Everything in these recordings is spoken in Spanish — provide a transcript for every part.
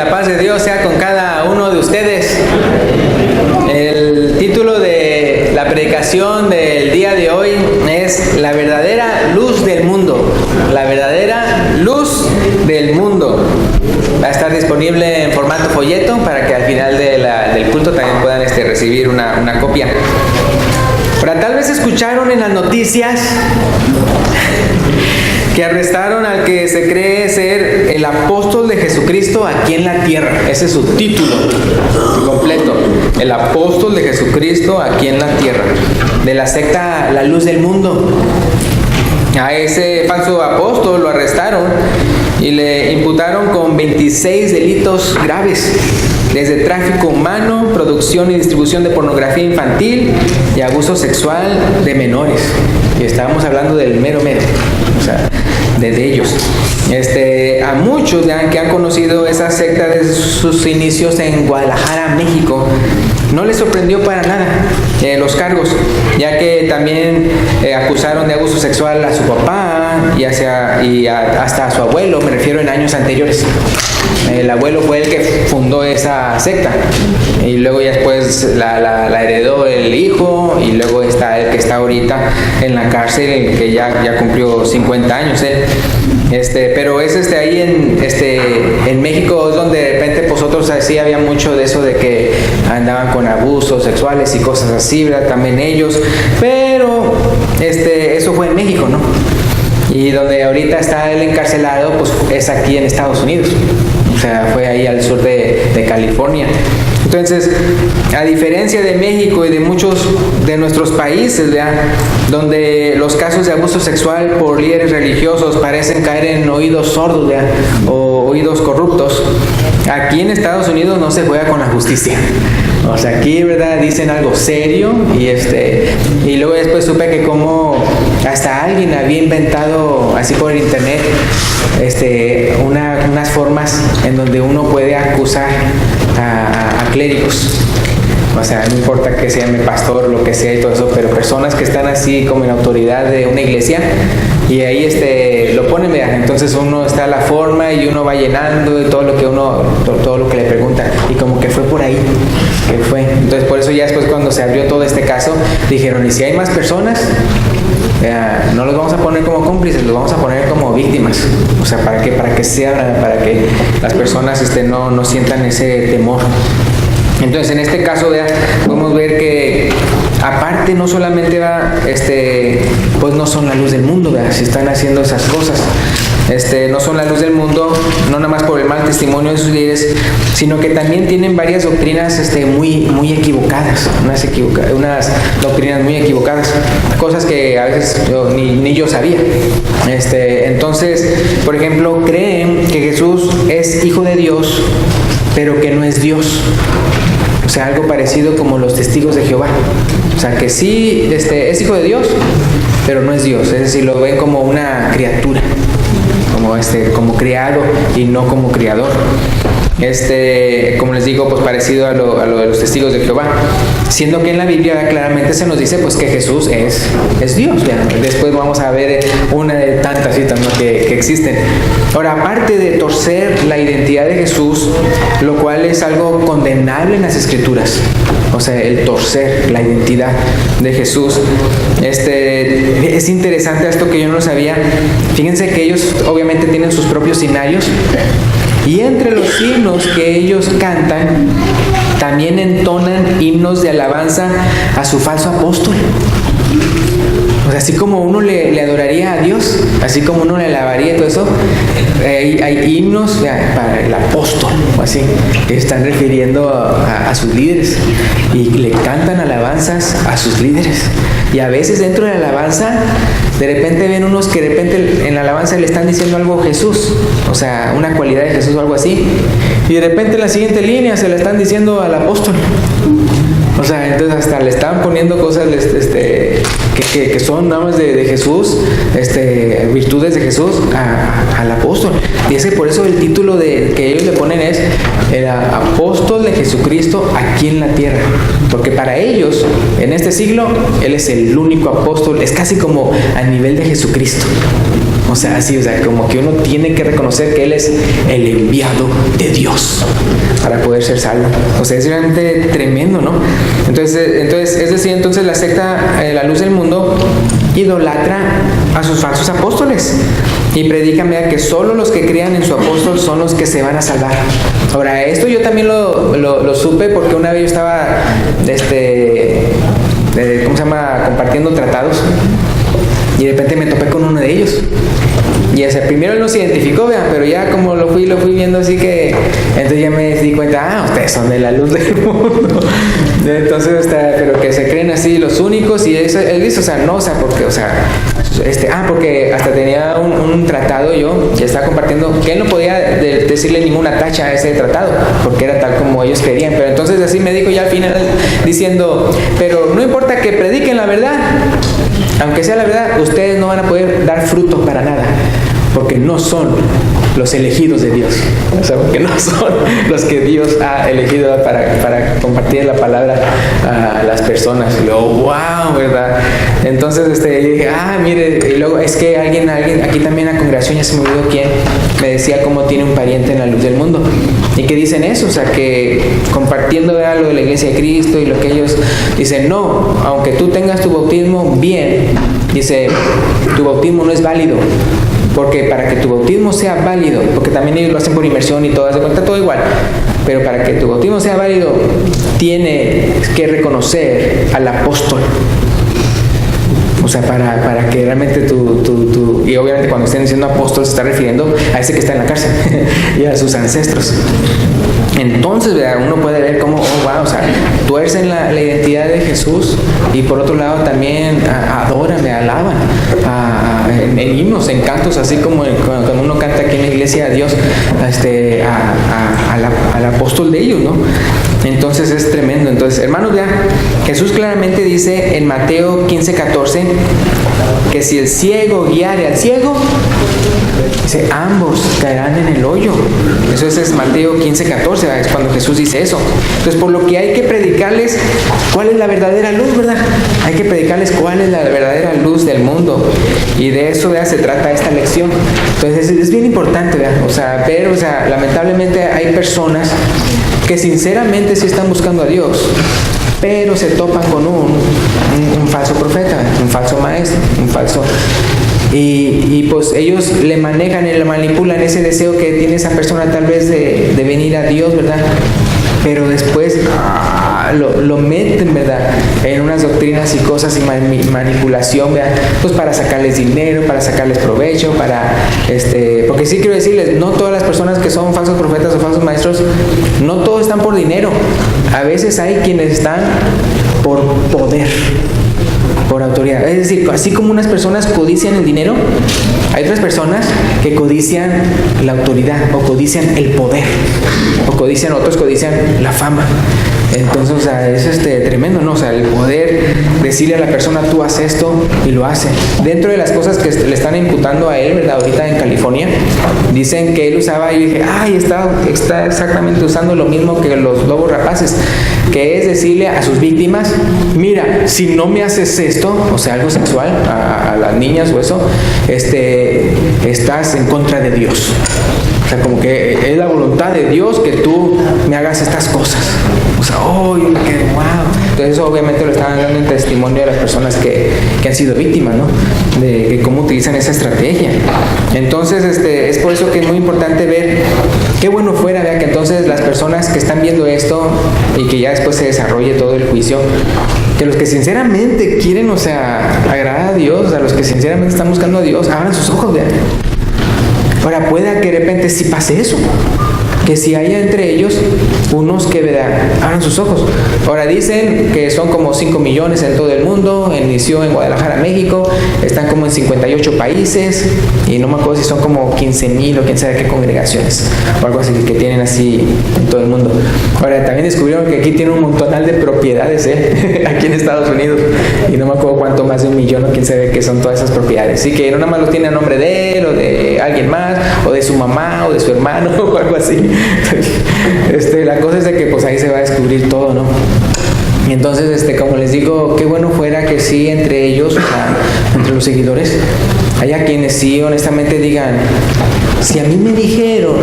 la paz de Dios sea con cada uno de ustedes. El título de la predicación del día de hoy es La verdadera luz del mundo. La verdadera luz del mundo. Va a estar disponible en formato folleto para que al final del culto también puedan recibir una copia. Ahora, tal vez escucharon en las noticias que arrestaron al que se cree ser el apóstol de Jesucristo aquí en la tierra. Ese es su título completo. El apóstol de Jesucristo aquí en la tierra. De la secta La Luz del Mundo. A ese falso apóstol lo arrestaron y le imputaron con 26 delitos graves. Desde tráfico humano, producción y distribución de pornografía infantil y abuso sexual de menores. Y estábamos hablando del mero, o sea, de ellos. A muchos que han conocido esa secta desde sus inicios en Guadalajara, México, no les sorprendió para nada los cargos, ya que también acusaron de abuso sexual a su papá y hasta a su abuelo, me refiero en años anteriores. El abuelo fue el que fundó esa secta y luego ya después la heredó el hijo y luego está el que está ahorita en la cárcel, que ya cumplió 50 años pero es ahí en México es donde de repente pues otros así había mucho de eso de que andaban con abusos sexuales y cosas así, ¿verdad? También ellos, pero eso fue en México, ¿no? Y donde ahorita está él encarcelado pues es aquí en Estados Unidos. O sea, fue ahí al sur de California. Entonces, a diferencia de México y de muchos de nuestros países, ¿verdad?, donde los casos de abuso sexual por líderes religiosos parecen caer en oídos sordos, ¿verdad?, o oídos corruptos, aquí en Estados Unidos no se juega con la justicia. O sea, aquí, ¿verdad?, dicen algo serio y luego después supe que como hasta alguien había inventado así por internet unas formas en donde uno puede acusar a clérigos. O sea, no importa que se llame pastor o lo que sea y todo eso, pero personas que están así como en autoridad de una iglesia y ahí lo ponen, ¿verdad? Entonces uno está a la forma y uno va llenando y todo lo que le preguntan y como que fue por ahí que fue. Entonces por eso ya después cuando se abrió todo este caso dijeron, y si hay más personas, no los vamos a poner como cómplices, los vamos a poner como víctimas. O sea, para que se abran, para que las personas no sientan ese temor. Entonces, en este caso, podemos ver que aparte no solamente pues no son la luz del mundo, ¿verdad? Si están haciendo esas cosas, no son la luz del mundo, no nada más por el mal testimonio de sus líderes, sino que también tienen varias doctrinas muy equivocadas, unas doctrinas muy equivocadas, cosas que a veces ni yo sabía. Entonces, por ejemplo, creen que Jesús es hijo de Dios, pero que no es Dios. O sea, algo parecido como los testigos de Jehová. O sea, que sí es hijo de Dios, pero no es Dios. Es decir, lo ven como una criatura, como criado y no como criador. Como les digo, pues parecido a lo de los testigos de Jehová. Siendo que en la Biblia claramente se nos dice pues que Jesús es Dios. ¿Ya? Después vamos a ver una de tantas citas, ¿no?, que existen. Ahora, aparte de torcer la identidad de Jesús, lo cual es algo condenable en las Escrituras, o sea, el torcer la identidad de Jesús. Es interesante esto que yo no sabía. Fíjense que ellos obviamente tienen sus propios himnarios y entre los himnos que ellos cantan también entonan himnos de alabanza a su falso apóstol. O sea, así como uno le adoraría a Dios, así como uno le alabaría y todo eso, hay himnos para el apóstol, o así, que están refiriendo a sus líderes y le cantan alabanzas a sus líderes. Y a veces dentro de la alabanza, de repente ven unos que de repente en la alabanza le están diciendo algo a Jesús, o sea, una cualidad de Jesús o algo así, y de repente en la siguiente línea se le están diciendo al apóstol. O sea, entonces hasta le están poniendo cosas que son nada más de Jesús, virtudes de Jesús al apóstol. Y por eso el título que ellos le ponen es el apóstol de Jesucristo aquí en la tierra. Porque para ellos, en este siglo, Él es el único apóstol, es casi como a nivel de Jesucristo. O sea, así, o sea, como que uno tiene que reconocer que Él es el enviado de Dios para poder ser salvo. O sea, es realmente tremendo, ¿no? Entonces es decir, entonces la secta, la luz del mundo, idolatra a sus falsos apóstoles y predican, vea, que solo los que crean en su apóstol son los que se van a salvar. Ahora, esto yo también lo supe porque una vez yo estaba ¿cómo se llama? Compartiendo tratados y de repente me topé con uno de ellos. Y primero él no se identificó, vean, pero ya como lo fui viendo así que, entonces ya me di cuenta, ustedes son de la luz del mundo. Entonces, pero que se creen así los únicos, y eso, él dice, o sea, no, o sea, porque, o sea, porque hasta tenía un tratado yo, que estaba compartiendo, que él no podía decirle ninguna tacha a ese tratado, porque era tal como ellos querían, pero entonces así me dijo ya al final, diciendo, pero no importa que prediquen la verdad, aunque sea la verdad, ustedes no van a poder dar fruto para nada, porque no son los elegidos de Dios, o sea, porque no son los que Dios ha elegido para compartir la palabra a las personas. Y luego, wow, ¿verdad? Entonces dije, mire, y luego es que alguien, aquí también en la congregación, ya se me olvidó quién, me decía cómo tiene un pariente en la luz del mundo, y que dicen eso, o sea, que compartiendo algo de la iglesia de Cristo y lo que ellos dicen, no, aunque tú tengas tu bautismo, bien, dice, tu bautismo no es válido. Porque para que tu bautismo sea válido, porque también ellos lo hacen por inmersión y todo, se cuenta todo igual, pero para que tu bautismo sea válido, tienes que reconocer al apóstol. O sea, para que realmente y obviamente cuando estén diciendo apóstol se está refiriendo a ese que está en la cárcel y a sus ancestros. Entonces, ¿verdad? Uno puede ver cómo, wow, o sea, tuercen la identidad de Jesús, y por otro lado también adoran, alaban en himnos, en cantos, así como cuando uno canta aquí en la iglesia a Dios, al apóstol de ellos, ¿no? Entonces es tremendo. Entonces, hermanos, ya Jesús claramente dice en Mateo 15:14 que si el ciego guiare al ciego, dice, ambos caerán en el hoyo. Eso es Mateo 15:14, es cuando Jesús dice eso. Entonces, por lo que hay que predicarles cuál es la verdadera luz, ¿verdad? Hay que predicarles cuál es la verdadera luz del mundo, y de eso, ¿verdad?, se trata esta lección. Entonces es bien importante, ¿verdad? O sea, pero, o sea, lamentablemente hay personas que sinceramente sí están buscando a Dios, pero se topan con un falso profeta, un falso maestro, un falso... Y pues ellos le manejan y le manipulan ese deseo que tiene esa persona tal vez de venir a Dios, ¿verdad? Pero después lo meten, ¿verdad?, en unas doctrinas y cosas y manipulación, ¿verdad?, pues para sacarles dinero, para sacarles provecho, porque sí quiero decirles, no todas las personas que son falsos profetas o falsos maestros, no todos están por dinero. A veces hay quienes están por poder, por autoridad. Es decir, así como unas personas codician el dinero, hay otras personas que codician la autoridad, o codician el poder, otros codician la fama. Entonces, o sea, es tremendo, ¿no? O sea, el poder decirle a la persona, tú haces esto, y lo hace. Dentro de las cosas que le están imputando a él, ¿verdad?, ahorita en California, dicen que él usaba, y dije, está exactamente usando lo mismo que los lobos rapaces, que es decirle a sus víctimas, mira, si no me haces esto, o sea, algo sexual a las niñas o eso, estás en contra de Dios. O sea, como que es la voluntad de Dios que tú me hagas estas cosas. O sea, yo me quedé, wow. Entonces eso obviamente lo están dando en testimonio de las personas que han sido víctimas, ¿no?, de cómo utilizan esa estrategia. Entonces, es por eso que es muy importante ver, qué bueno fuera, ¿verdad?, que entonces las personas que están viendo esto y que ya después se desarrolle todo el juicio, que los que sinceramente quieren, o sea, agradar a Dios, a los que sinceramente están buscando a Dios, abran sus ojos, ¿verdad? Ahora, pueda que de repente sí pase eso, que si haya entre ellos unos que, ¿verdad?, abran sus ojos. Ahora dicen que son como 5 millones en todo el mundo, inició en Guadalajara, México, están como en 58 países, y no me acuerdo si son como 15,000 o quién sabe qué congregaciones, o algo así que tienen así en todo el mundo. Ahora también descubrieron que aquí tienen un montonal de propiedades, aquí en Estados Unidos, y no me acuerdo cuánto, más de 1 millón o quién sabe qué son todas esas propiedades. Así que no nada más los tiene a nombre de él, o de alguien más, o de su mamá, o de su hermano, o algo así. La cosa es de que pues ahí se va a descubrir todo, ¿no? Y entonces, como les digo, qué bueno fuera que sí entre ellos, o sea, entre los seguidores, haya quienes sí honestamente digan, si a mí me dijeron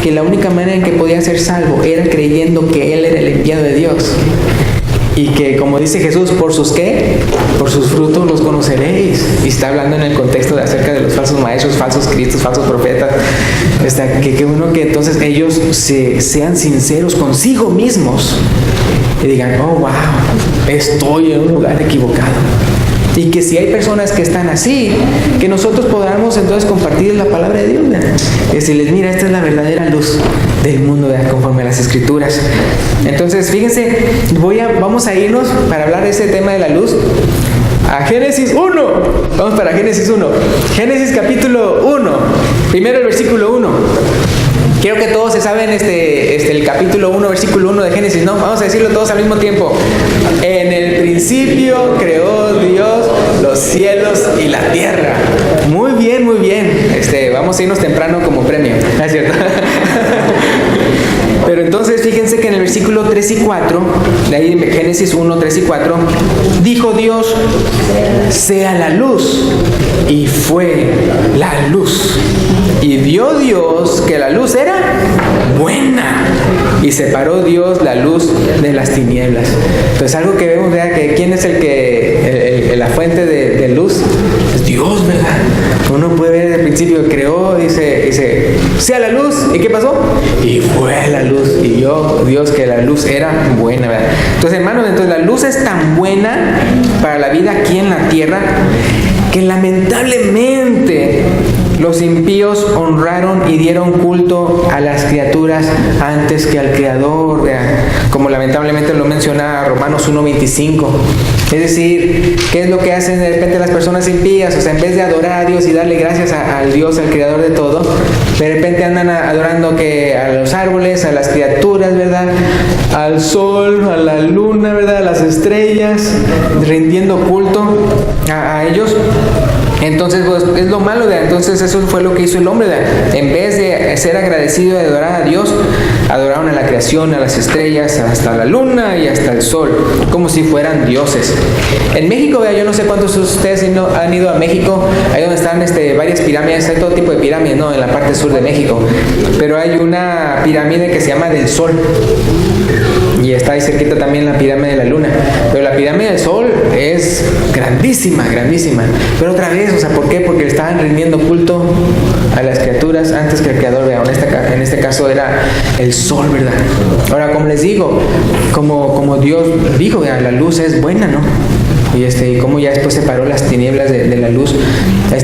que la única manera en que podía ser salvo era creyendo que Él era el enviado de Dios, y que, como dice Jesús, ¿por sus qué? Por sus frutos los conoceréis. Y está hablando en el contexto de acerca de los falsos maestros, falsos cristos, falsos profetas. Que bueno que entonces ellos sean sinceros consigo mismos y digan, oh, wow, estoy en un lugar equivocado. Y que si hay personas que están así, que nosotros podamos entonces compartir la palabra de Dios, ¿verdad? Y decirles, mira, esta es la verdadera luz del mundo, ¿verdad? Conforme a las Escrituras. Entonces, fíjense, vamos a irnos para hablar de este tema de la luz a Génesis 1. Vamos para Génesis 1. Génesis capítulo 1. Primero el versículo 1. Quiero que todos se saben el capítulo 1, versículo 1 de Génesis, ¿no? Vamos a decirlo todos al mismo tiempo. En el principio creó Dios los cielos y la tierra. Muy bien, muy bien. Vamos a irnos temprano como premio, ¿no es cierto? Pero entonces fíjense que en el versículo 3 y 4, de ahí en Génesis 1, 3 y 4, dijo Dios, sea la luz, y fue la luz. Y vio Dios que la luz era buena, y separó Dios la luz de las tinieblas. Entonces algo que vemos, ¿verdad? Que quién es la fuente de luz, es Dios, ¿verdad? Uno puede ver desde el principio, creó, dice, sea la luz, ¿y qué pasó? Y fue la luz, y vio Dios que la luz era buena, ¿verdad? Entonces, hermanos, la luz es tan buena para la vida aquí en la tierra, que lamentablemente los impíos honraron y dieron culto a las criaturas antes que al Creador, ¿verdad? Como lamentablemente lo menciona Romanos 1:25. Es decir, ¿qué es lo que hacen de repente las personas impías? O sea, en vez de adorar a Dios y darle gracias al Dios, al Creador de todo, de repente andan adorando a los árboles, a las criaturas, ¿verdad? Al sol, a la luna, ¿verdad? A las estrellas, rindiendo culto a ellos. Entonces, pues, es lo malo, ¿verdad? Entonces eso fue lo que hizo el hombre, ¿verdad? En vez de ser agradecido de adorar a Dios, adoraron a la creación, a las estrellas, hasta la luna y hasta el sol, como si fueran dioses. En México, ¿verdad? Yo no sé cuántos de ustedes han ido a México, ahí donde están varias pirámides, hay todo tipo de pirámides, ¿no? En la parte sur de México, pero hay una pirámide que se llama del Sol, y está ahí cerquita también la pirámide de la luna, pero la pirámide del Sol es grandísima, grandísima, pero otra vez, o sea, ¿por qué? Porque estaban rindiendo culto a las criaturas antes que al Creador, ¿verdad? En este caso era el sol, ¿verdad? Ahora, como les digo, como Dios dijo, ¿verdad? La luz es buena, ¿no? Y como ya después separó las tinieblas de la luz,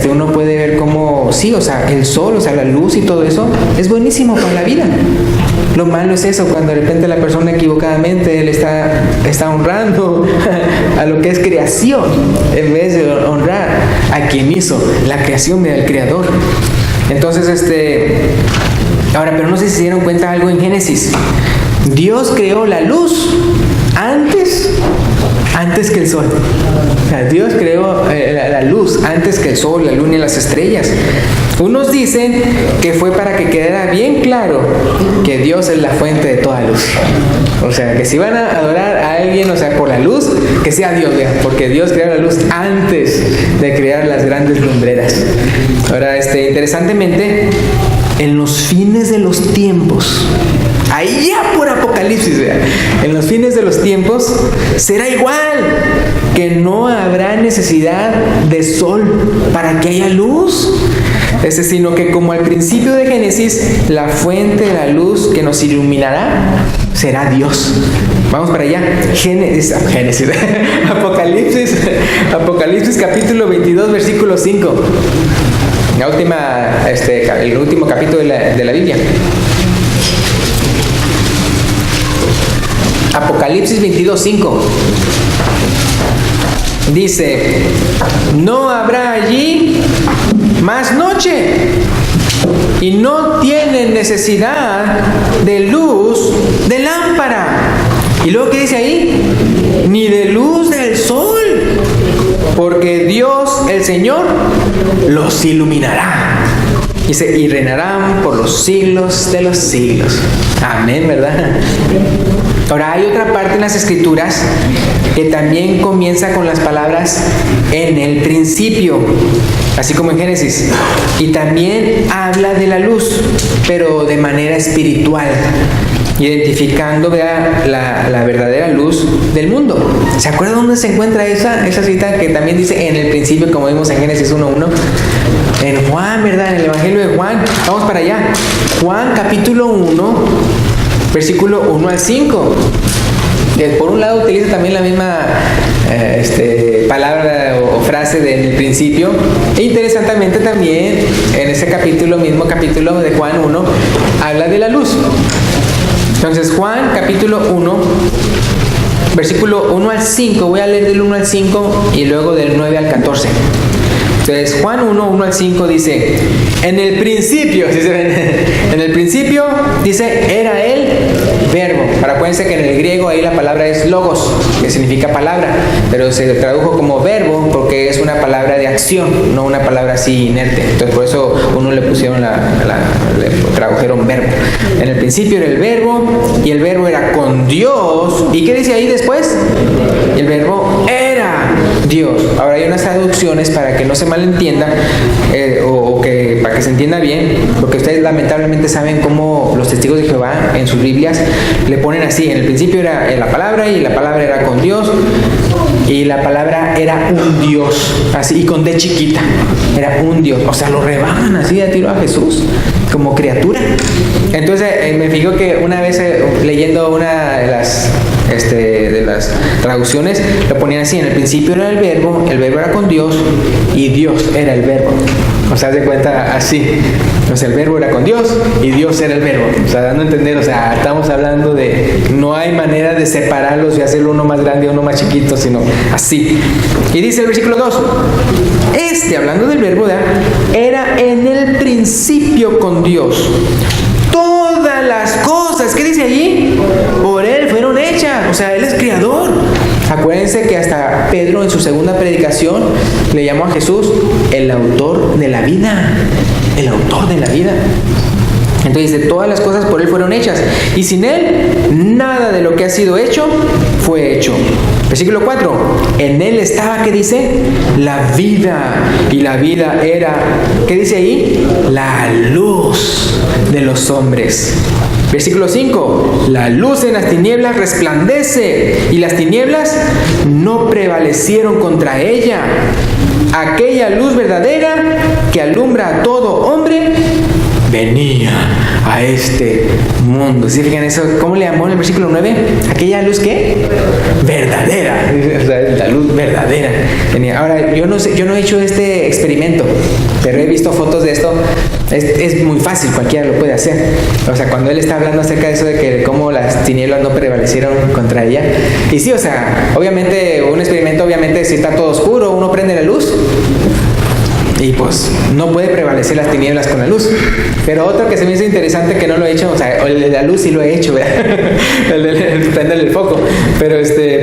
uno puede ver cómo, sí, o sea, el sol, o sea, la luz y todo eso es buenísimo para la vida. Lo malo es eso, cuando de repente la persona equivocadamente le está honrando a lo que es creación, en vez de honrar a quien hizo la creación del Creador. Entonces, ahora, pero no sé si se dieron cuenta algo en Génesis. Dios creó la luz antes que el sol. O sea, Dios creó la luz antes que el sol, la luna y las estrellas. Unos dicen que fue para que quedara bien claro que Dios es la fuente de toda luz. O sea, que si van a adorar a alguien, o sea, por la luz, que sea Dios, ¿verdad? Porque Dios creó la luz antes de crear las grandes lumbreras. Ahora, interesantemente, en los fines de los tiempos, ahí ya por Apocalipsis, ¿verdad? En los fines de los tiempos será igual, que no habrá necesidad de sol para que haya luz, sino que como al principio de Génesis, la fuente de la luz que nos iluminará será Dios. Vamos para allá. Génesis, Apocalipsis capítulo 22, versículo 5. El último capítulo de la Biblia. Apocalipsis 22:5 dice: no habrá allí más noche, y no tienen necesidad de luz de lámpara. Y luego, ¿qué dice ahí? Ni de luz del sol, porque Dios el Señor los iluminará. Dice, y reinarán por los siglos de los siglos. Amén, ¿verdad? Ahora hay otra parte en las Escrituras que también comienza con las palabras en el principio, así como en Génesis, y también habla de la luz, pero de manera espiritual, identificando, ¿verdad?, la verdadera luz del mundo. ¿Se acuerdan dónde se encuentra esa cita que también dice en el principio, como vimos en Génesis 1:1? En Juan, ¿verdad? En el Evangelio de Juan. Vamos para allá. Juan capítulo 1, versículo 1 al 5. Por un lado utiliza también la misma palabra o frase de en el principio. E interesantemente también en ese capítulo, mismo capítulo de Juan 1, habla de la luz. Entonces Juan capítulo 1, versículo 1 al 5, voy a leer del 1 al 5 y luego del 9 al 14. Entonces Juan 1 al 5 dice, en el principio, ¿sí se ven? En el principio dice, era el verbo. Ahora acuérdense que en el griego ahí la palabra es logos, que significa palabra, pero se tradujo como verbo porque es una palabra de acción, no una palabra así inerte. Entonces por eso uno le pusieron le tradujeron verbo. En el principio era el verbo y el verbo era con Dios. ¿Y qué dice ahí después? El verbo era Dios. Ahora hay unas traducciones para que no se malentienda para que se entienda bien, porque ustedes lamentablemente saben cómo los testigos de Jehová en sus Biblias le ponen así: en el principio era la palabra y la palabra era con Dios y la palabra era un Dios, así, y con D chiquita, era un Dios. O sea, lo rebajan así de tiro a Jesús como criatura. Entonces me fijo que una vez leyendo una de las traducciones lo ponían así: en el principio era el verbo era con Dios y Dios era el verbo. O sea, haz de cuenta así. O sea, el verbo era con Dios y Dios era el verbo. O sea, dando a entender, o sea, estamos hablando de, no hay manera de separarlos y hacerlo uno más grande o uno más chiquito, sino así. Y dice el versículo 2, hablando del verbo, ¿verdad?, era en el principio con Dios. Todas las cosas, ¿qué dice allí? Por Él fueron hechas. O sea, Él es creador. Acuérdense que hasta Pedro en su segunda predicación le llamó a Jesús el autor de la vida. El autor de la vida. Entonces dice, todas las cosas por Él fueron hechas. Y sin Él, nada de lo que ha sido hecho fue hecho. Versículo 4. En Él estaba, ¿qué dice? La vida. Y la vida era, ¿qué dice ahí? La luz de los hombres. Versículo 5. La luz en las tinieblas resplandece y las tinieblas no prevalecieron contra ella. Aquella luz verdadera que alumbra a todo hombre venía a este mundo. ¿Sí fijan eso? ¿Cómo le llamó en el versículo 9? ¿Aquella luz qué? Verdadera. O sea, la luz verdadera. Ahora, yo no he hecho este experimento, pero he visto fotos de esto. Es muy fácil, cualquiera lo puede hacer. O sea, cuando él está hablando acerca de eso, de que cómo las tinieblas no prevalecieron contra ella. Y sí, o sea, obviamente, un experimento, obviamente, si está todo oscuro, uno prende la luz y pues no puede prevalecer las tinieblas con la luz. Pero otro que se me hizo interesante, que no lo he hecho, o sea, el de la luz sí lo he hecho, el prender el foco, pero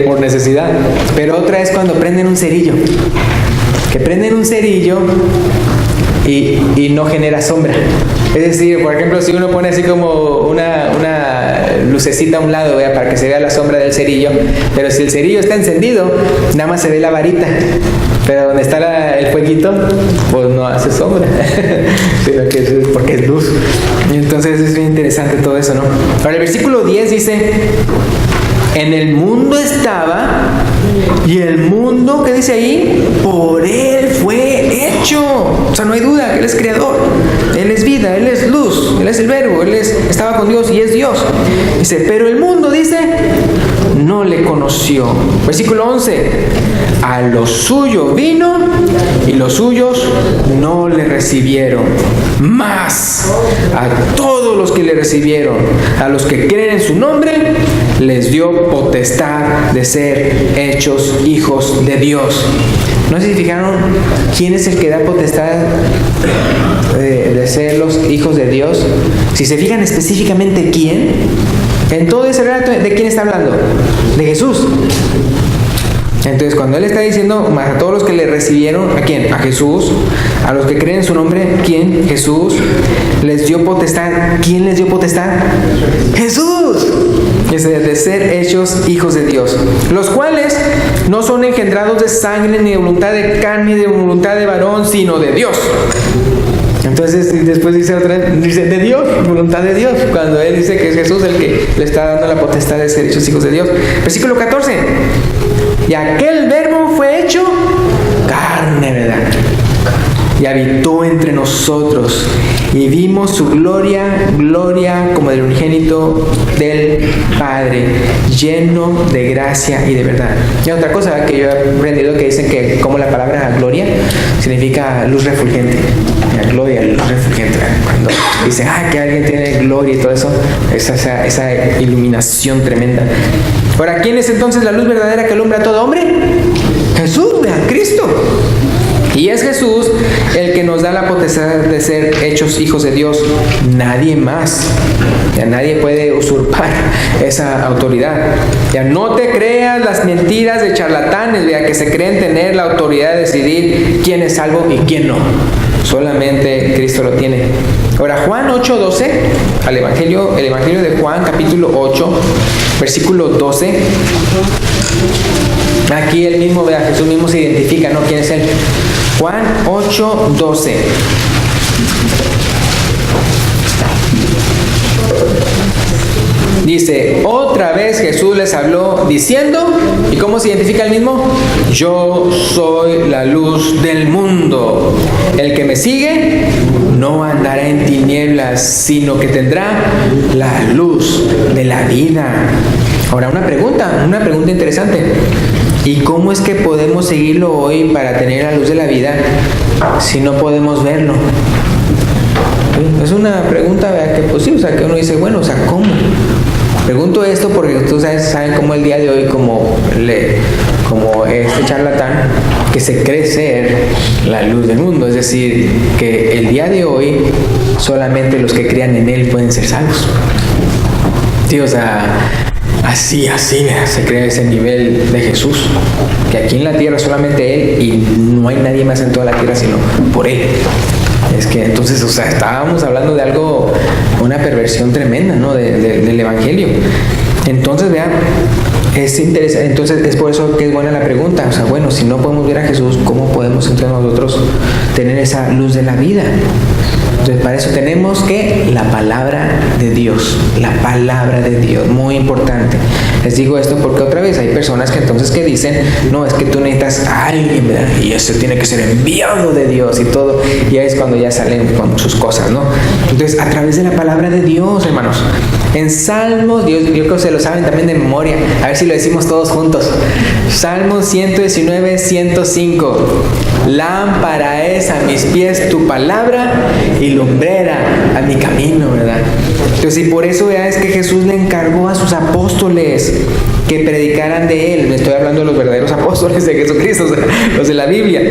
por necesidad. Pero otra es cuando prenden un cerillo, que prenden un cerillo y no genera sombra. Es decir, por ejemplo, si uno pone así como una lucecita a un lado, ¿vea?, para que se vea la sombra del cerillo, pero si el cerillo está encendido, nada más se ve la varita, pero donde está el fueguito, pues no hace sombra, sino que es porque es luz. Y entonces es bien interesante todo eso, ¿no? Ahora el versículo 10 dice, en el mundo estaba, y el mundo, ¿qué dice ahí? Por Él fue hecho. O sea, no hay duda que Él es creador. Él es vida, Él es luz, Él es el verbo, estaba con Dios y es Dios. Dice, pero el mundo, dice, no le conoció. Versículo 11, a lo suyo vino y los suyos no le recibieron. Mas a todos los que le recibieron, a los que creen en su nombre, les dio potestad de ser hechos hijos de Dios. ¿No se fijaron quién es el que da potestad de ser los hijos de Dios? Si se fijan específicamente quién, en todo ese relato, ¿de quién está hablando? De Jesús. Entonces, cuando Él está diciendo más a todos los que le recibieron, ¿a quién? A Jesús. A los que creen en su nombre, ¿quién? Jesús. Les dio potestad. ¿Quién les dio potestad? Jesús. De ser hechos hijos de Dios, los cuales no son engendrados de sangre, ni de voluntad de carne, ni de voluntad de varón, sino de Dios. Entonces después dice otra vez, dice de Dios, voluntad de Dios, cuando Él dice que es Jesús el que le está dando la potestad de ser hechos hijos de Dios. Versículo 14. Y aquel verbo fue hecho carne, ¿verdad? Y habitó entre nosotros, y vimos su gloria, gloria como del unigénito del Padre, lleno de gracia y de verdad. Y otra cosa que yo he aprendido, que dicen que como la palabra gloria significa luz refulgente. La gloria, luz refulgente. Cuando dicen, que alguien tiene gloria y todo eso, esa iluminación tremenda. Ahora, ¿quién es entonces la luz verdadera que alumbra a todo hombre? Jesús, vean, Cristo. Y es Jesús el que nos da la potestad de ser hechos hijos de Dios. Nadie más. Ya nadie puede usurpar esa autoridad. Ya no te creas las mentiras de charlatanes, vea, que se creen tener la autoridad de decidir quién es salvo y quién no. Solamente Cristo lo tiene. Ahora, Juan 8:12, el Evangelio de Juan, capítulo 8, versículo 12. Aquí él mismo, vea, Jesús mismo se identifica, ¿no? ¿Quién es él? Juan 8:12. Dice, otra vez Jesús les habló diciendo, ¿y cómo se identifica el mismo? Yo soy la luz del mundo. El que me sigue no andará en tinieblas, sino que tendrá la luz de la vida. Ahora, una pregunta interesante. ¿Y cómo es que podemos seguirlo hoy para tener la luz de la vida si no podemos verlo? Es una pregunta, ¿verdad? Que pues sí, o sea, que uno dice, bueno, o sea, ¿cómo? Pregunto esto porque ustedes saben cómo el día de hoy, como este charlatán, que se cree ser la luz del mundo. Es decir, que el día de hoy solamente los que crean en Él pueden ser salvos. Sí, o sea, así, se cree ese nivel de Jesús, que aquí en la tierra solamente Él y no hay nadie más en toda la tierra sino por Él. Es que entonces, o sea, estábamos hablando de algo, una perversión tremenda, ¿no? Del Evangelio. Entonces, vean, es interesante. Entonces, es por eso que es buena la pregunta. O sea, bueno, si no podemos ver a Jesús, ¿cómo podemos entre nosotros tener esa luz de la vida? Entonces, para eso tenemos que la palabra de Dios. La palabra de Dios, muy importante. Les digo esto porque otra vez hay personas que entonces que dicen, no, es que tú necesitas a alguien, ¿verdad? Y ese tiene que ser enviado de Dios y todo. Y ahí es cuando ya salen con sus cosas, ¿no? Entonces, a través de la palabra de Dios, hermanos. En Salmos, yo creo que se lo saben también de memoria. A ver si lo decimos todos juntos. Salmos 119, 105. Lámpara es a mis pies tu palabra y lumbrera a mi camino, ¿verdad? Entonces, y por eso, ¿verdad? Es que Jesús le encargó a sus apóstoles que predicaran de Él. Me estoy hablando de los verdaderos apóstoles de Jesucristo, o sea, los de la Biblia.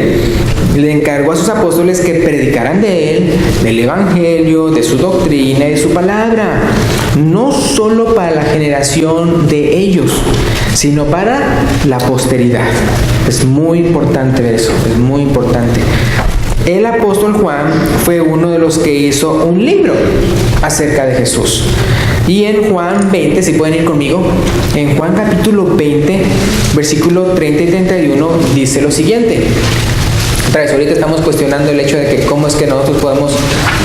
Le encargó a sus apóstoles que predicaran de Él, del Evangelio, de su doctrina y de su palabra. No solo para la generación de ellos, sino para la posteridad. Es muy importante ver eso, es muy importante. El apóstol Juan fue uno de los que hizo un libro acerca de Jesús. Y en Juan 20, si pueden ir conmigo, en Juan capítulo 20, versículo 30 y 31, dice lo siguiente. Otra vez, ahorita estamos cuestionando el hecho de que cómo es que nosotros podemos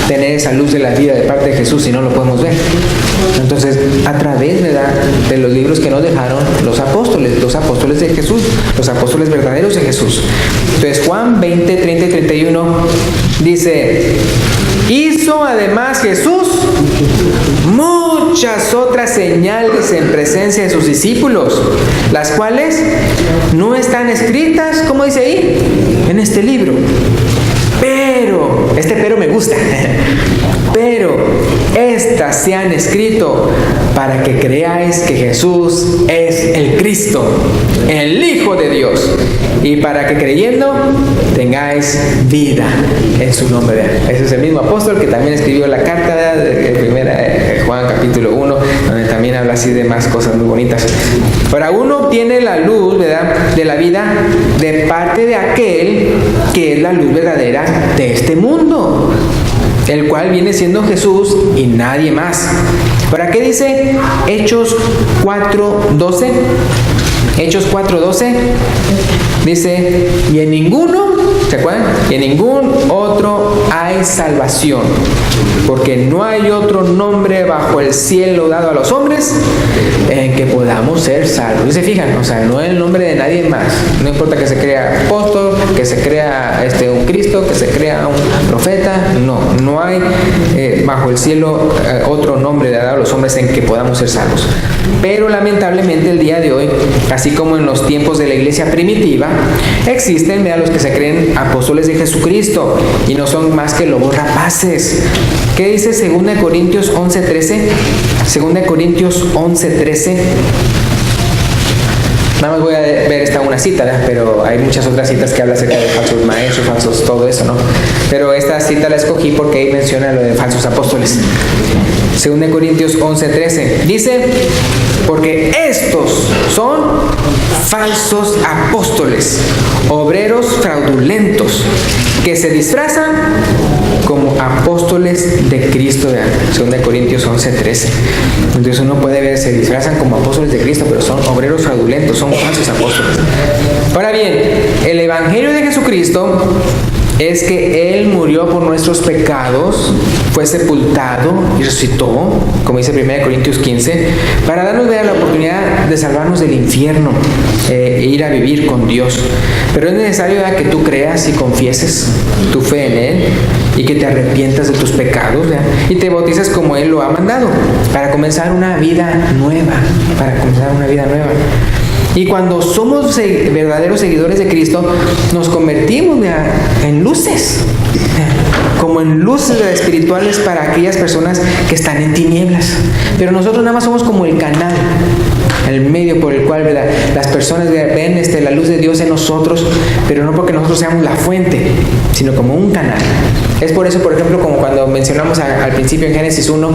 tener esa luz de la vida de parte de Jesús si no lo podemos ver. Entonces, a través, ¿verdad?, de los libros que nos dejaron los apóstoles de Jesús, los apóstoles verdaderos de Jesús. Entonces, Juan 20, 30 y 31 dice, hizo además Jesús muchas otras señales en presencia de sus discípulos, las cuales no están escritas, ¿cómo dice ahí?, en este libro. Pero me gusta. Pero estas se han escrito para que creáis que Jesús es el Cristo, el Hijo de Dios, y para que creyendo tengáis vida en su nombre. Ese es el mismo apóstol que también escribió la carta de primera Juan capítulo 1, donde también habla habla así de más cosas muy bonitas. Ahora, uno obtiene la luz, ¿verdad?, de la vida de parte de aquel que es la luz verdadera de este mundo, el cual viene siendo Jesús y nadie más. ¿Para qué dice Hechos 4:12? Hechos 4:12 dice: y en ninguno, ¿se acuerdan? Y en ningún otro hay salvación, porque no hay otro nombre bajo el cielo dado a los hombres en que podamos ser salvos. Y se fijan, o sea, no es el nombre de nadie más. No importa que se crea apóstol, que se crea un Cristo, que se crea un profeta. No hay bajo el cielo otro nombre dado a los hombres en que podamos ser salvos. Pero lamentablemente el día de hoy, así como en los tiempos de la iglesia primitiva, existen los que se creen apóstoles de Jesucristo y no son más que lobos rapaces. ¿Qué dice 2 Corintios 11:13? 2 Corintios 11:13. Nada más voy a ver una cita, ¿verdad? Pero hay muchas otras citas que hablan acerca de falsos maestros, falsos, todo eso, ¿no? Pero esta cita la escogí porque ahí menciona lo de falsos apóstoles. 2 Corintios 11:13 dice: porque estos son falsos apóstoles, obreros fraudulentos, que se disfrazan como apóstoles de Cristo. 2 Corintios 11:13. Entonces uno puede ver, se disfrazan como apóstoles de Cristo, pero son obreros fraudulentos, son falsos apóstoles. Ahora bien, el Evangelio de Jesucristo es que Él murió por nuestros pecados, fue sepultado y resucitó, como dice 1 Corintios 15, para darnos la oportunidad de salvarnos del infierno e ir a vivir con Dios. Pero es necesario que tú creas y confieses tu fe en Él y que te arrepientas de tus pecados, ¿verdad?, y te bautices como Él lo ha mandado, para comenzar una vida nueva, Y cuando somos verdaderos seguidores de Cristo, nos convertimos en luces, como en luces espirituales para aquellas personas que están en tinieblas. Pero nosotros nada más somos como el canal, el medio por el cual, ¿verdad?, las personas ven la luz de Dios en nosotros, pero no porque nosotros seamos la fuente, sino como un canal. Es por eso, por ejemplo, como cuando mencionamos al principio en Génesis 1,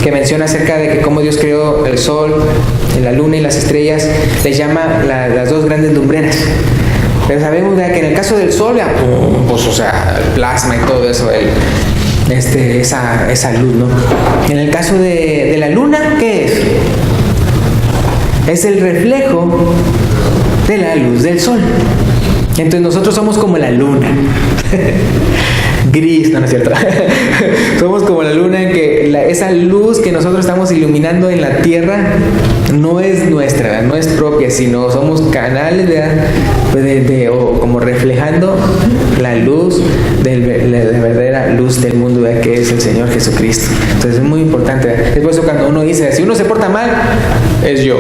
que menciona acerca de que cómo Dios creó el sol, la luna y las estrellas, les llama las dos grandes lumbreras. Pero sabemos que en el caso del sol, pues, o sea, el plasma y todo eso, esa luz, ¿no? En el caso de la luna, ¿qué es? Es el reflejo de la luz del sol. Entonces nosotros somos como la luna. Gris, no es cierto. Somos como la luna, en que esa luz que nosotros estamos iluminando en la tierra no es nuestra, no es propia, sino somos canales o como reflejando la luz de la verdadera luz del mundo, ¿verdad?, que es el Señor Jesucristo. Entonces es muy importante, ¿verdad? Es por eso cuando uno dice, si uno se porta mal, es yo.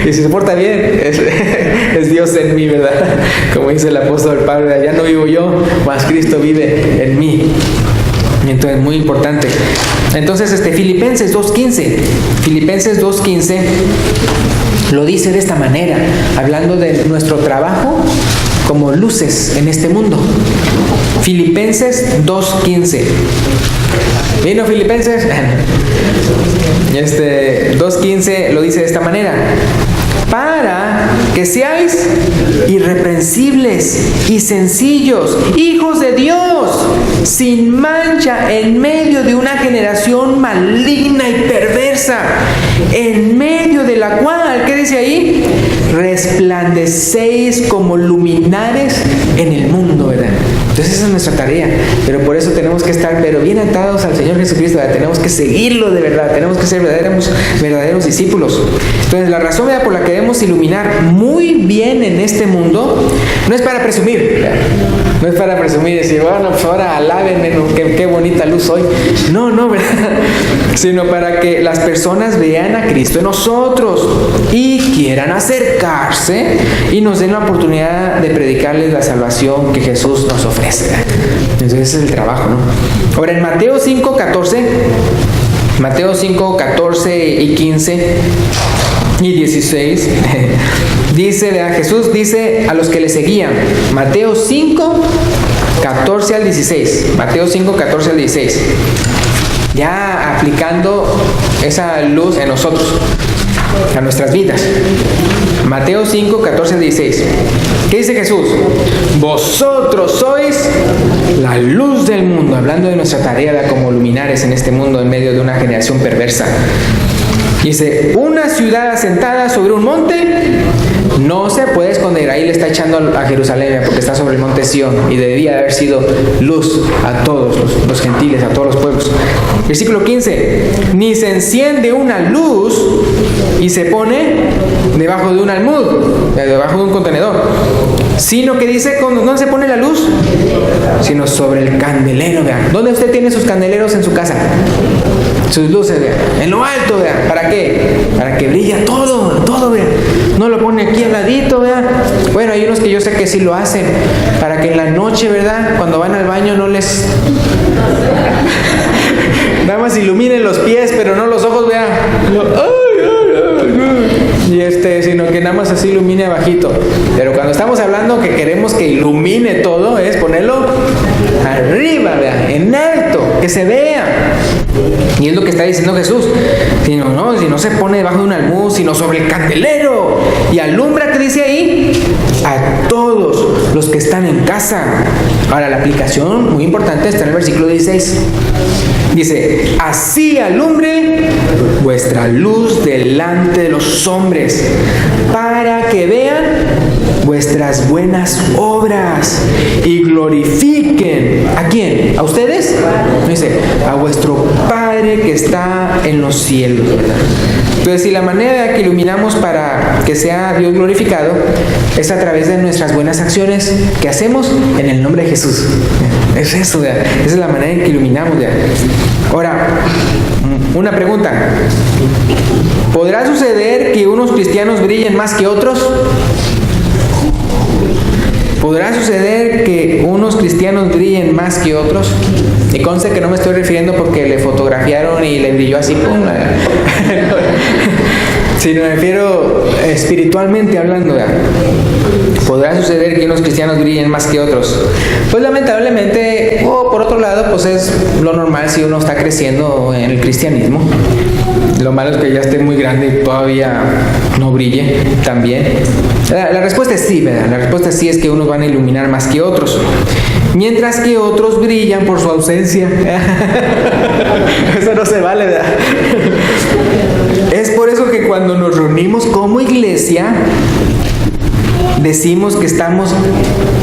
Y si se porta bien, es Dios en mí, ¿verdad? Como dice el apóstol Pablo, ya no vivo yo, mas Cristo vive en mí. Entonces, muy importante. Entonces, Filipenses 2:15. Filipenses 2:15 lo dice de esta manera, hablando de nuestro trabajo como luces en este mundo. Filipenses 2:15. ¿Vino Filipenses? 2:15 lo dice de esta manera: para que seáis irreprensibles y sencillos, hijos de Dios, sin mancha en medio de una generación maligna y perversa, en medio de la cual, ¿qué dice ahí? Resplandecéis como luminares en el mundo, ¿verdad? Entonces esa es nuestra tarea, pero por eso tenemos que estar bien atados al Señor Jesucristo, ¿verdad? Tenemos que seguirlo de verdad, tenemos que ser verdaderos discípulos. Entonces la razón, ¿verdad?, por la que debemos iluminar muy bien en este mundo no es para presumir, ¿verdad? No es para presumir y decir, bueno, pues ahora alábenme, qué bonita luz soy. No, ¿verdad? Sino para que las personas vean a Cristo en nosotros y quieran acercarse y nos den la oportunidad de predicarles la salvación que Jesús nos ofrece. Entonces ese es el trabajo, ¿no? Ahora en Mateo 5:14 y 15 y 16 dice, Jesús dice a los que le seguían, Mateo 5:14 al 16, Mateo 5:14 al 16, ya aplicando esa luz en nosotros, a nuestras vidas. Mateo 5, 14, 16. ¿Qué dice Jesús? Vosotros sois la luz del mundo, hablando de nuestra tarea como luminares en este mundo en medio de una generación perversa. Dice, una ciudad asentada sobre un monte no se puede esconder. Ahí le está echando a Jerusalén porque está sobre el monte Sión y debía haber sido luz a todos los gentiles, a todos los pueblos. Versículo 15. Ni se enciende una luz y se pone debajo de un almud, debajo de un contenedor, sino que dice, ¿dónde se pone la luz? Sino sobre el candelero, vean. ¿Dónde usted tiene sus candeleros en su casa? Sus luces, vean. En lo alto, vean. ¿Para qué? Para que brilla todo, vean. No lo pone aquí al ladito, vean. Bueno, hay unos que yo sé que sí lo hacen, para que en la noche, ¿verdad? Cuando van al baño no les... Nada más iluminen los pies, pero no los ojos, vean. Y sino que nada más así ilumine abajito. Pero cuando estamos hablando que queremos que ilumine todo, es ponerlo arriba, vean, en alto, que se vea. Y es lo que está diciendo Jesús. Si no se pone debajo de un almud, sino sobre el candelero. Y alumbra, ¿qué dice ahí? A todos los que están en casa. Ahora, la aplicación muy importante está en el versículo 16. Dice, así alumbre vuestra luz delante de los hombres, para que vean vuestras buenas obras y glorifiquen. ¿A quién? ¿A ustedes? Dice, a vuestro Padre que está en los cielos. Entonces, si la manera que iluminamos para que sea Dios glorificado es a través de nuestras buenas acciones que hacemos en el nombre de Jesús. Es eso, esa es la manera en que iluminamos. Ahora, una pregunta. ¿Podrá suceder que unos cristianos brillen más que otros? ¿Podrá suceder que unos cristianos brillen más que otros? Y conste que no me estoy refiriendo porque le fotografiaron y le brilló así, ¡pum! Sino me refiero espiritualmente hablando. ¿Podrá suceder que unos cristianos brillen más que otros? Pues lamentablemente, o por otro lado, pues es lo normal si uno está creciendo en el cristianismo. Lo malo es que ya esté muy grande y todavía no brille también. La respuesta es sí, ¿verdad? La respuesta sí es que unos van a iluminar más que otros, mientras que otros brillan por su ausencia. Eso no se vale, ¿verdad? Es por eso que cuando nos reunimos como iglesia, decimos que estamos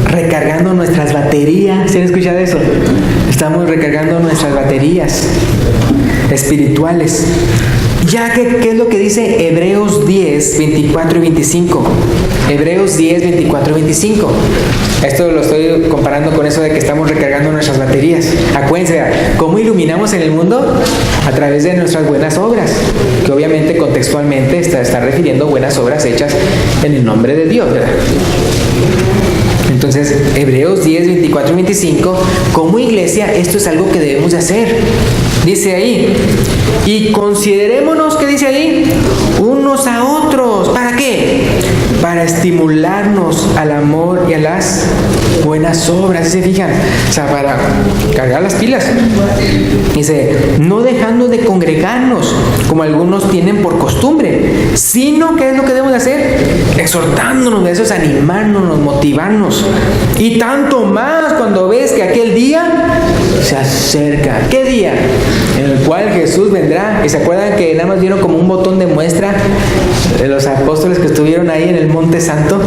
recargando nuestras baterías. ¿Sí han escuchado eso? Estamos recargando nuestras baterías espirituales. Ya que, ¿qué es lo que dice Hebreos 10, 24 y 25? Hebreos 10, 24 y 25. Esto lo estoy comparando con eso de que estamos recargando nuestras baterías. Acuérdense, ¿cómo iluminamos en el mundo? A través de nuestras buenas obras, que obviamente contextualmente está refiriendo buenas obras hechas en el nombre de Dios, ¿verdad? Entonces, Hebreos 10, 24 y 25, como iglesia, esto es algo que debemos de hacer. Dice ahí, y considerémonos, ¿qué dice ahí? Unos a otros. ¿Para qué? Para estimularnos al amor y a las buenas obras. ¿Sí se fijan? O sea, para cargar las pilas. Dice, no dejando de congregarnos, como algunos tienen por costumbre, sino, ¿qué es lo que debemos de hacer? Exhortándonos, eso es animarnos, motivarnos. Y tanto más cuando ves que aquel día se acerca. ¿Qué día? En el cual Jesús vendrá. ¿Y se acuerdan que nada más dieron como un botón de muestra de los apóstoles que estuvieron ahí en el Monte Santo?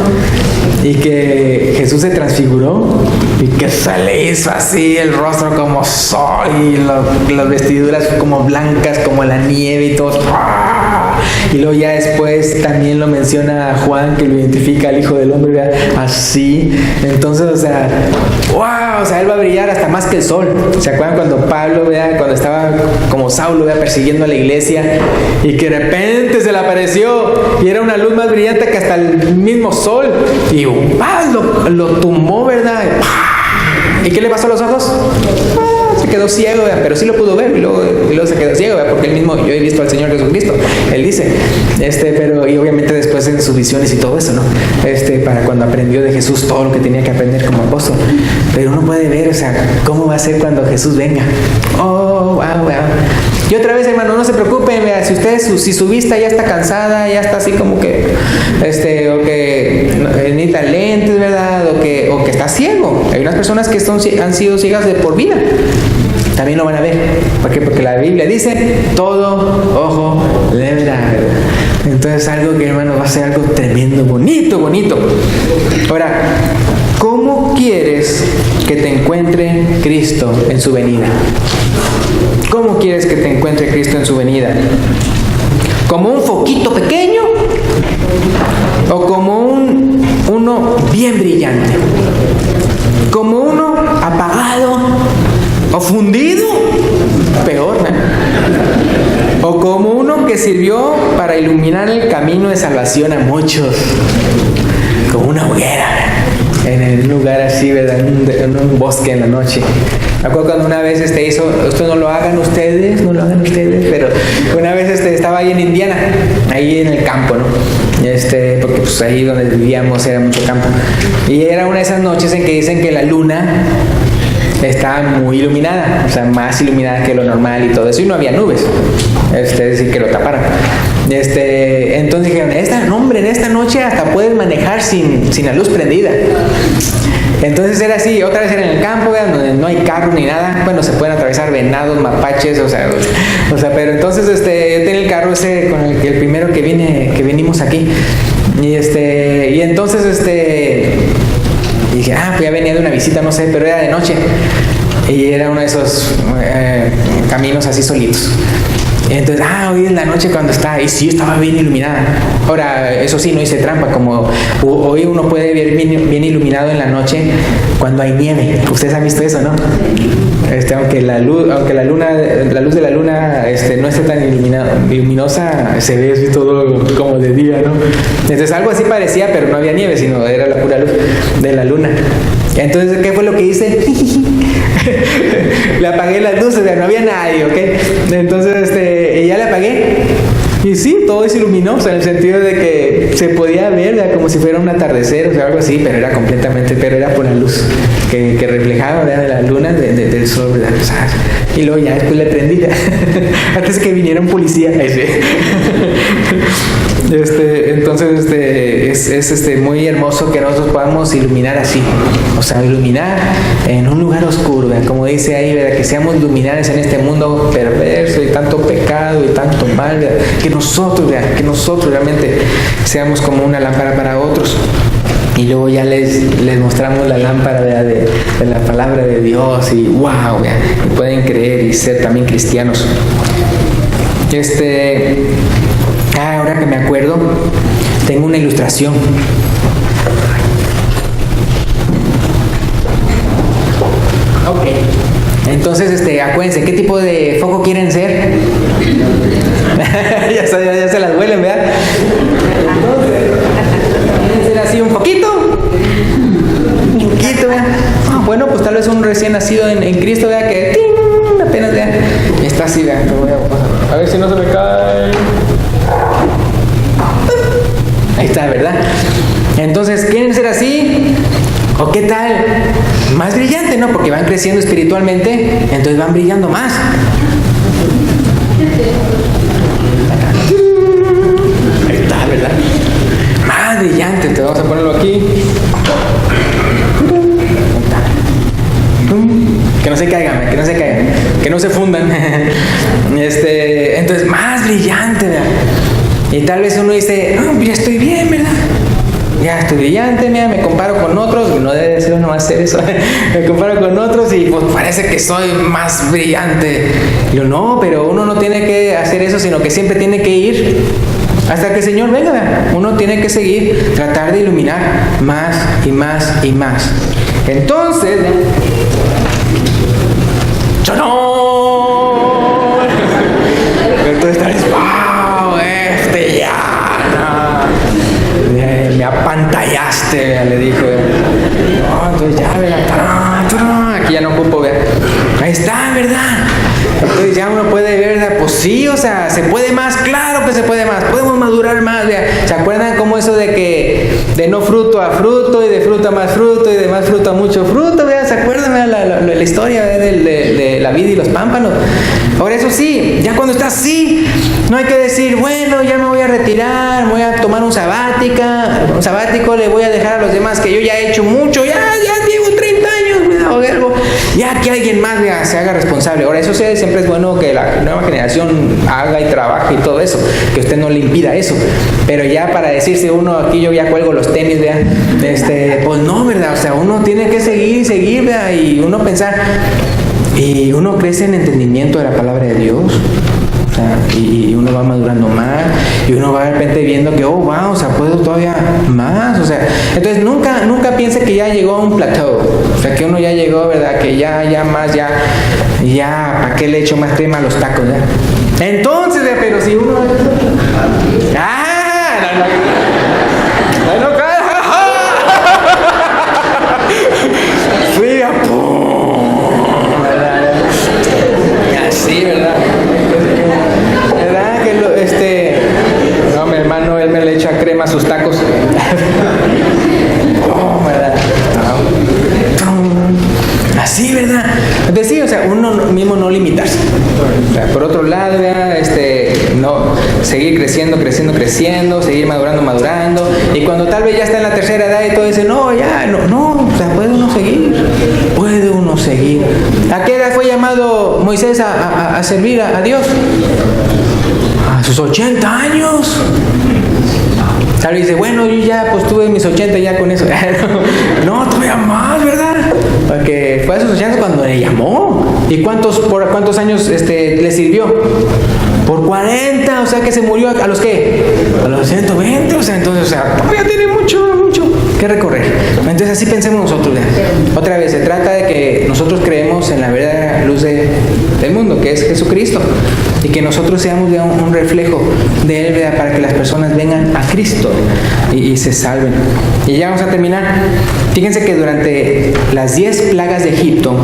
Y que Jesús se transfiguró y que se le hizo así el rostro como sol y las vestiduras como blancas como la nieve y todo. Y luego ya después también lo menciona Juan, que lo identifica al Hijo del Hombre, ¿verdad? Así. Entonces, o sea, wow, o sea, él va a brillar hasta más que el sol. ¿Se acuerdan cuando Pablo, ¿verdad? Cuando estaba como Saulo, ¿verdad? Persiguiendo a la iglesia y que de repente se le apareció y era una luz más brillante que hasta el mismo sol y lo tumbó, ¿verdad? ¿Y qué le pasó a los ojos? Se quedó ciego, ¿verdad? Pero sí lo pudo ver y luego se quedó ciego, ¿verdad? Porque él mismo, yo he visto al Señor Jesucristo, él dice, pero y obviamente después en sus visiones y todo eso, ¿no? Para cuando aprendió de Jesús todo lo que tenía que aprender como apóstol. Pero uno puede ver, o sea, cómo va a ser cuando Jesús venga. Oh, wow. Y otra vez, hermano, no se preocupen, vea, si su vista ya está cansada, ya está así como que, o que necesita lentes, ¿verdad? O que está ciego. Hay unas personas que han sido ciegas de por vida. También lo van a ver. ¿Por qué? Porque la Biblia dice, todo ojo le verá. Entonces algo que, hermano, va a ser algo tremendo, bonito. Ahora, ¿cómo quieres que te encuentre Cristo en su venida? ¿Cómo quieres que te encuentre Cristo en su venida? ¿Como un foquito pequeño? ¿O como uno bien brillante? ¿Como uno apagado o fundido? Peor, ¿no? ¿O como uno que sirvió para iluminar el camino de salvación a muchos? Como una hoguera en un lugar así, ¿verdad? En un bosque en la noche. Me acuerdo cuando una vez esto no lo hagan ustedes, pero una vez estaba ahí en Indiana, ahí en el campo, ¿no? Porque pues ahí donde vivíamos era mucho campo. Y era una de esas noches en que dicen que la luna estaba muy iluminada, o sea, más iluminada que lo normal y todo eso, y no había nubes, es decir, que lo taparan. Entonces dijeron, en esta noche hasta puedes manejar sin la luz prendida. Entonces era así, otra vez era en el campo, vean, donde no hay carros ni nada. Bueno, se pueden atravesar venados, mapaches, o sea, pero entonces yo tenía el carro ese con el primero que vinimos aquí. Y entonces y dije, pues ya venía de una visita, no sé, pero era de noche. Y era uno de esos caminos así solitos. Y entonces, hoy en la noche cuando está, y sí, estaba bien iluminada. Ahora, eso sí, no hice trampa, como hoy uno puede ver bien iluminado en la noche cuando hay nieve. Ustedes han visto eso, ¿no? Aunque la luz de la luna no esté tan luminosa, se ve así todo como de día, ¿no? Entonces algo así parecía, pero no había nieve, sino era la pura luz de la luna. Entonces, ¿qué fue lo que hice? Le apagué las luces, no había nadie, ¿ok? Entonces, ya le apagué. Y sí, todo se iluminó, o sea, en el sentido de que se podía ver, ¿verdad? Como si fuera un atardecer, o sea, algo así, pero era por la luz que reflejaba, ¿verdad? De la luna, del sol, ¿verdad? O sea, y luego ya después le prendí, antes que viniera un policía. Entonces es muy hermoso que nosotros podamos iluminar así, o sea, iluminar en un lugar oscuro, ¿verdad? Como dice ahí, ¿verdad? Que seamos luminares en este mundo perverso y tanto pecado y tanto mal, ¿verdad? Que nosotros realmente seamos como una lámpara para otros. Y luego ya les mostramos la lámpara, ¿verdad? De la palabra de Dios y wow, ¿verdad? Y pueden creer y ser también cristianos. Ahora que me acuerdo, tengo una ilustración. Ok. Entonces, acuérdense, ¿qué tipo de foco quieren ser? ya se las huelen, ¿verdad? ¿Quieren ser así un poquito? ¿verdad? Bueno, pues tal vez un recién nacido en Cristo, ¿verdad? Que ¡ting! Apenas, ¿verdad? Está así, ¿verdad? A ver si no se me cae. Ahí está, ¿verdad? Entonces, ¿quieren ser así? ¿O qué tal? Más brillante, ¿no? Porque van creciendo espiritualmente, entonces van brillando más. Ahí está, ¿verdad? Más brillante, te vamos a ponerlo aquí. Que no se caigan, que no se fundan. Entonces, más brillante, ¿verdad? Y tal vez uno dice, ya estoy bien, ¿verdad? Ya estoy brillante, mira, me comparo con otros, no debe ser uno más hacer eso, me comparo con otros y pues parece que soy más brillante. Yo no, pero uno no tiene que hacer eso, sino que siempre tiene que ir hasta que el Señor venga, ¿verdad? Uno tiene que seguir, tratar de iluminar más y más y más. Entonces, ¡chonón! Entonces tal vez, ¡wow! Me apantallaste, le dijo. Entonces ya, ¿verdad? Aquí ya no ocupo ver. Ahí está, ¿verdad? Entonces ya uno puede ver, ¿verdad? Pues sí, o sea, ¿se puede más? Claro que se puede más. Podemos madurar más, ¿verdad? ¿Se acuerdan cómo eso de que de no fruto a fruto, y de fruto a más fruto, y de más fruto a mucho fruto. ¿Verdad? ¿Se acuerdan de la historia de la vid y los pámpanos? Ahora eso sí, ya cuando estás así, no hay que decir, bueno, ya me voy a retirar, voy a tomar un sabático, le voy a dejar a los demás que yo ya he hecho mucho, ya llevo 30 años, ¿verdad? O algo, ya que alguien más se haga responsable. Ahora eso sí, siempre es bueno que la nueva generación haga y trabaje y todo eso, que usted no le impida eso, pero ya para decirse uno, aquí yo ya cuelgo los tenis, ¿verdad? Pues no, ¿verdad? O sea, uno tiene que seguir, ¿verdad? Y uno pensar, y uno crece en entendimiento de la palabra de Dios. O sea, y uno va madurando más, y uno va de repente viendo que, wow, o sea, puedo todavía más, o sea, entonces nunca piense que ya llegó a un plateau, o sea, que uno ya llegó, ¿verdad? Que ya ¿para qué le echo más crema a los tacos, ¿verdad? Entonces, pero si uno... Así, ¿verdad? ¿Verdad? No, mi hermano, él me le echa crema a sus tacos. Oh, ¿verdad? Así, ¿verdad? Entonces sí, o sea, uno mismo no limitarse. O sea, por otro lado, ¿verdad? No, seguir creciendo, seguir madurando. Y cuando tal vez ya está en la tercera edad y todo dice, no, o sea, puede uno seguir. ¿A qué edad fue llamado Moisés a servir a Dios? A sus 80 años. Tal vez dice, bueno, yo ya pues tuve mis 80 ya con eso. No, todavía más, ¿verdad? Porque fue a sus 80 cuando le llamó. ¿Y por cuántos años le sirvió? Por 40, o sea que se murió a los ¿qué? A los 120, o sea, entonces, o sea, todavía tiene mucho que recorrer. Entonces así pensemos nosotros, ¿verdad? Otra vez, se trata de que nosotros creemos en la verdadera luz del mundo, que es Jesucristo, y que nosotros seamos ya un reflejo de Él, ¿verdad? Para que las personas vengan a Cristo y se salven. Y ya vamos a terminar. Fíjense que durante las 10 plagas de Egipto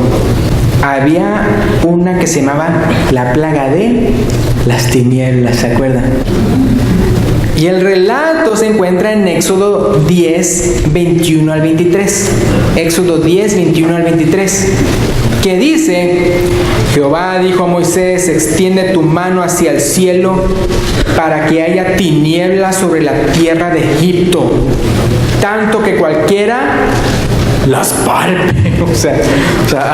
había una que se llamaba la plaga de las tinieblas, ¿se acuerdan? Y el relato se encuentra en Éxodo 10, 21 al 23. Éxodo 10, 21 al 23. Que dice, Jehová dijo a Moisés, extiende tu mano hacia el cielo para que haya tinieblas sobre la tierra de Egipto, tanto que cualquiera las palpe. O sea,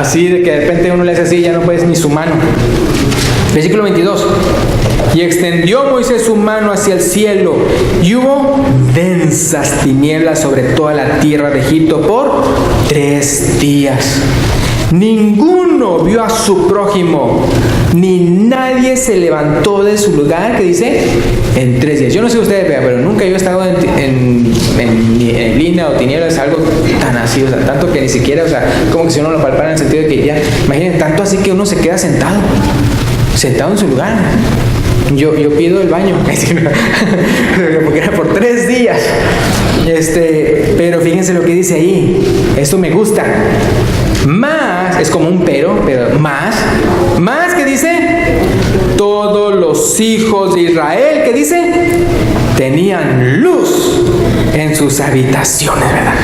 así de que de repente uno le hace así, ya no puedes ni su mano. Versículo 22. Y extendió Moisés su mano hacia el cielo, y hubo densas tinieblas sobre toda la tierra de Egipto por 3 días. Ninguno vio a su prójimo, ni nadie se levantó de su lugar, que dice, en 3 días. Yo no sé ustedes, pero nunca yo he estado en neblina o tinieblas, algo tan así, o sea, tanto que ni siquiera, o sea, como que si uno lo palpara en el sentido de que ya, imaginen, tanto así que uno se queda sentado en su lugar. Yo pido el baño, porque era por 3 días. Pero fíjense lo que dice ahí. Esto me gusta. Más, es como un pero más que dice, todos los hijos de Israel, que dice, tenían luz en sus habitaciones, ¿verdad?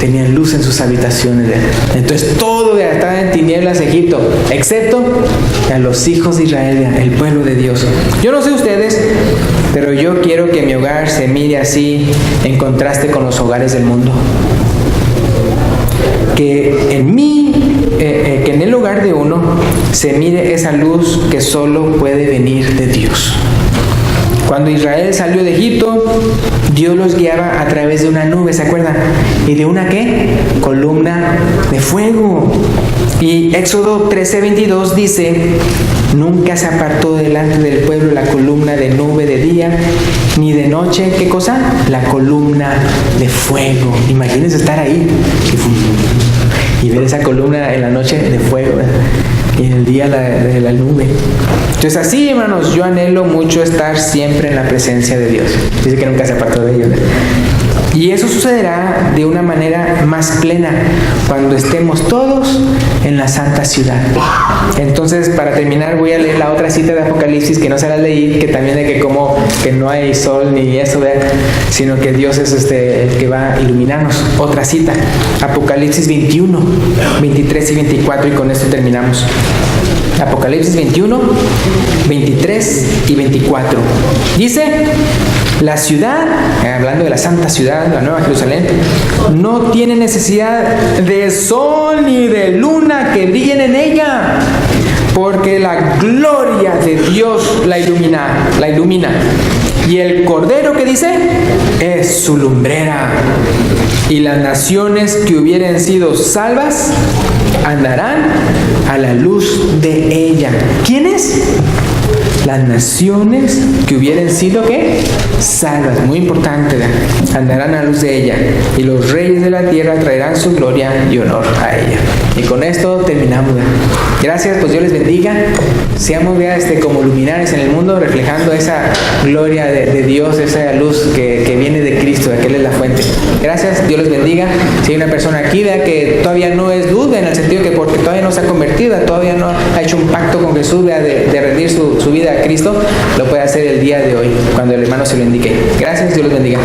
Tenían luz en sus habitaciones, ¿verdad? Entonces todo estaba en tinieblas Egipto, excepto a los hijos de Israel, ¿verdad? El pueblo de Dios. Yo no sé ustedes, pero yo quiero que mi hogar se mire así en contraste con los hogares del mundo. Que en el hogar de uno se mire esa luz que solo puede venir de Dios. Cuando Israel salió de Egipto, Dios los guiaba a través de una nube, ¿se acuerdan? ¿Y de una qué? Columna de fuego. Y Éxodo 13:22 dice, nunca se apartó delante del pueblo la columna de nube de día, ni de noche, ¿qué cosa? La columna de fuego. Imagínense estar ahí y ver esa columna en la noche de fuego, ¿verdad? Y en el día de la nube. Entonces así, hermanos, yo anhelo mucho estar siempre en la presencia de Dios. Dice que nunca se apartó de ellos, ¿verdad? Y eso sucederá de una manera más plena cuando estemos todos en la santa ciudad. Entonces, para terminar, voy a leer la otra cita de Apocalipsis que no se la leí, que también de que como que no hay sol ni eso, ¿verdad? Sino que Dios es el que va a iluminarnos. Otra cita, Apocalipsis 21, 23 y 24, y con esto terminamos. Apocalipsis 21, 23 y 24. Dice: la ciudad, hablando de la santa ciudad, la Nueva Jerusalén, no tiene necesidad de sol ni de luna que brillen en ella, porque la gloria de Dios la ilumina. Y el Cordero, que dice, es su lumbrera. Y las naciones que hubieren sido salvas andarán a la luz de ella. ¿Quiénes? Las naciones que hubieren sido, ¿qué? Salvas, muy importante, ¿verdad? Andarán a la luz de ella, y los reyes de la tierra traerán su gloria y honor a ella. Y con esto terminamos, ¿verdad? Gracias, pues Dios les bendiga. Seamos, ¿verdad? Como luminares en el mundo, reflejando esa gloria de Dios, esa luz que viene de Cristo, que Él es la fuente. Gracias, Dios les bendiga. Si hay una persona aquí, ¿verdad?, que todavía no es luz, en el sentido que porque todavía no se ha convertido, todavía no ha hecho un pacto con Jesús, ¿verdad?, de rendir su vida a Cristo, lo puede hacer el día de hoy, cuando el hermano se lo indique. Gracias, Dios los bendiga.